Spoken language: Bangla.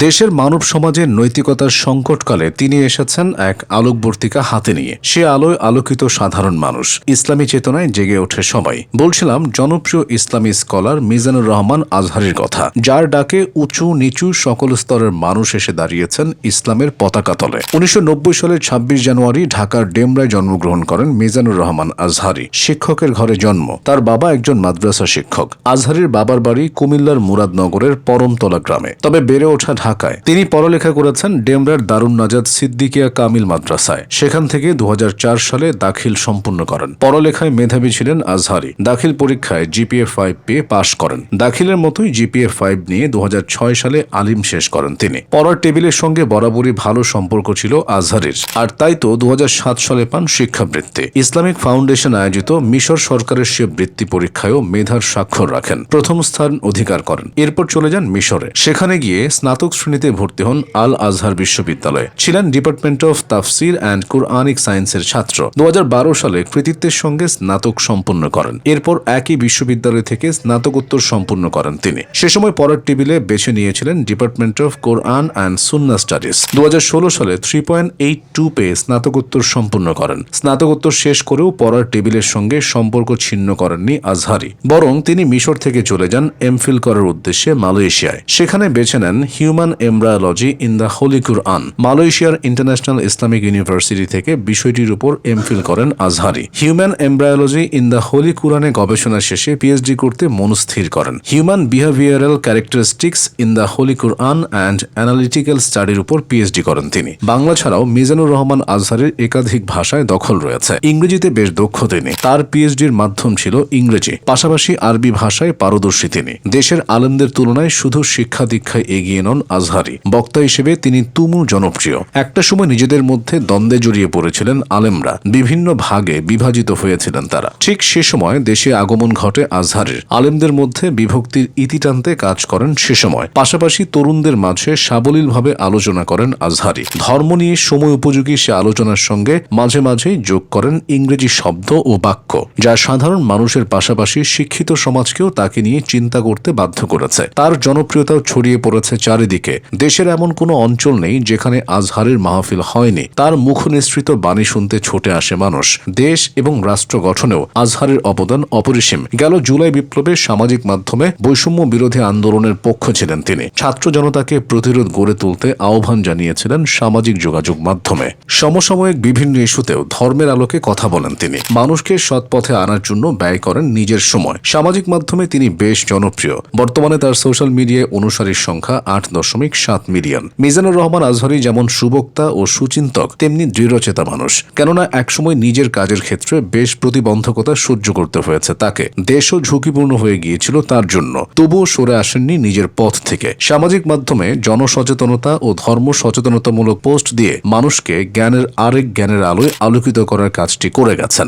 দেশের মানব সমাজের নৈতিকতার সংকটকালে তিনি এসেছেন এক আলোকবর্তিকা হাতে নিয়ে। সে আলোয় আলোকিত সাধারণ মানুষ, ইসলামী চেতনায় জেগে ওঠে সবাই। বলছিলাম জনপ্রিয় ইসলামী স্কলার মিজানুর রহমান আজহারীর কথা, যার ডাকে উঁচু নিচু সকল স্তরের মানুষ এসে দাঁড়িয়েছেন ইসলামের পতাকা তলে। 1990 সালের 26 জানুয়ারি ঢাকার ডেমরায় জন্মগ্রহণ করেন মিজানুর রহমান আজহারী। শিক্ষকের ঘরে জন্ম। তার বাবা একজন মাদ্রাসা শিক্ষক। আজহারীর বাবার বাড়ি কুমিল্লার মুরাদনগরের পরমতলা গ্রামে, তবে বেড়ে ওঠা ঢাকায়। তিনি পড়ালেখা করেছেন ডেমরার দারুন নাজাত সিদ্দিকিয়া কামিল মাদ্রাসায়। সেখান থেকে 2004 সালে দাখিল সম্পূর্ণ করেন। পড়ালেখায় মেধাবী ছিলেন আজহারী। দাখিল পরীক্ষায় জিপিএ 5 পেয়ে পাশ করেন। দাখিলের মতোই জিপিএ 5 নিয়ে 2006 সালে আলিম শেষ করেন তিনি। পড়ার টেবিলের সঙ্গে বরাবরই ভালো সম্পর্ক ছিল আজহারীর, আর তাই তো 2007 সালে পান শিক্ষাবৃত্তি। ইসলামিক ফাউন্ডেশন আয়োজিত মিশর সরকারের সে বৃত্তি পরীক্ষায়ও মেধার স্বাক্ষর রাখেন, প্রথম স্থান অধিকার করেন। এরপর চলে যান মিশরে। সেখানে গিয়ে স্নাতক শ্রেণীতে ভর্তি হন আল আজহার বিশ্ববিদ্যালয়ে। ছিলেন ডিপার্টমেন্ট অফ তাফসির অ্যান্ড কুরআনিক সায়েন্সের ছাত্র। 2012 সালে কৃতিত্বের সঙ্গে স্নাতক সম্পন্ন করেন। এরপর একই বিশ্ববিদ্যালয় থেকে স্নাতকোত্তর সম্পূর্ণ করেন তিনি। সে সময় পড়ার টেবিলে বেছে নিয়েছিলেন department of Quran and Sunnah studies. 2016 সালে 3.82 পেয়ে স্নাতকোত্তর সম্পূর্ণ করেন। স্নাতকোত্তর শেষ করেও পড়ার টেবিলের সঙ্গে সম্পর্ক ছিন্ন করেননি আজহারী, বরং তিনি মিশর থেকে চলে যান এমফিল করার উদ্দেশ্যে মালয়েশিয়ায়। সেখানে বেছে নেন human embryology in the holy Quran. মালয়েশিয়ার ইন্টারন্যাশনাল ইসলামিক ইউনিভার্সিটি থেকে বিষয়টির উপর এমফিল করেন Azhari. Human embryology in the holy কুরআনে গবেষণা শেষে পিএইচডি করতে মনস্থির করেন। Human behavioural characteristics in the holy Quran and analytical স্টাডির উপর পিএইচডি করেন তিনি। বাংলা ছাড়াও মিজানুর রহমান আজহারীর একাধিক ভাষায় দখল রয়েছে। ইংরেজিতে বেশ দক্ষ তিনি। তার পিএইচডির মাধ্যম ছিল ইংরেজি, পাশাপাশি আরবি ভাষায় পারদর্শী তিনি। দেশের আলেমদের তুলনায় শুধু শিক্ষা দীক্ষায় এগিয়ে নন আজহারী, বক্তা হিসেবে তিনি তুমুল জনপ্রিয়। একটা সময় নিজেদের মধ্যে দ্বন্দ্বে জড়িয়ে পড়েছিলেন আলেমরা, বিভিন্ন ভাগে বিভাজিত হয়েছিলেন তারা। ঠিক সে সময় দেশে আগমন ঘটে আজহারীর। আলেমদের মধ্যে বিভক্তির ইতি টানতে কাজ করেন সে সময়। পাশাপাশি তরুণদের মাঝে সাবলীলভাবে আলোচনা করেন আজহারী। ধর্ম নিয়ে সময় উপযোগী সে আলোচনার সঙ্গে মাঝে মাঝেই যোগ করেন ইংরেজি শব্দ ও বাক্য, যা সাধারণ মানুষের পাশাপাশি শিক্ষিত সমাজকেও তাকে নিয়ে চিন্তা করতে বাধ্য করেছে। তার জনপ্রিয়তাও ছড়িয়ে পড়েছে চারিদিকে। দেশের এমন কোনো অঞ্চল নেই যেখানে আজহারীর মাহফিল হয়নি। তার মুখনিসৃত বাণী শুনতে ছুটে আসে মানুষ। দেশ এবং রাষ্ট্র গঠনেও আজহারীর অবদান অপরিসীম। গেল জুলাই বিপ্লবে সামাজিক মাধ্যমে বৈষম্য বিরোধী আন্দোলনের পক্ষ ছিলেন তিনি। ছাত্র জনতাকে প্রতিরোধ গড়ে তুলতে আহ্বান জানিয়েছিলেন সামাজিক যোগাযোগ মাধ্যমে। সমসাময়িক বিভিন্ন ইস্যুতেও ধর্মের আলোকে কথা বলেন তিনি। মানুষকে সৎ পথে আনার জন্য ব্যয় করেন নিজের সময়। সামাজিক মাধ্যমে তিনি বেশ জনপ্রিয়। বর্তমানে তার সোশ্যাল মিডিয়ায় অনুসারীর সংখ্যা 8.7 মিলিয়ন। মিজানুর রহমান আজহারী যেমন সুবক্তা ও সুচিন্তক, তেমনি দৃঢ়চেতা মানুষ। কেননা একসময় নিজের কাজের ক্ষেত্রে বেশ প্রতিবন্ধকতা সহ্য করতে হয়েছে তাকে। দেশও ঝুঁকিপূর্ণ হয়ে গিয়েছিল তার জন্য, তবুও সরে আসেননি নিজের পথ থেকে। সামাজিক মাধ্যমে জনসচেতনতা ও ধর্ম সচেতনতামূলক পোস্ট দিয়ে মানুষকে জ্ঞানের আরেক জ্ঞানের আলোয় আলোকিত করার কাজটি করে গেছেন।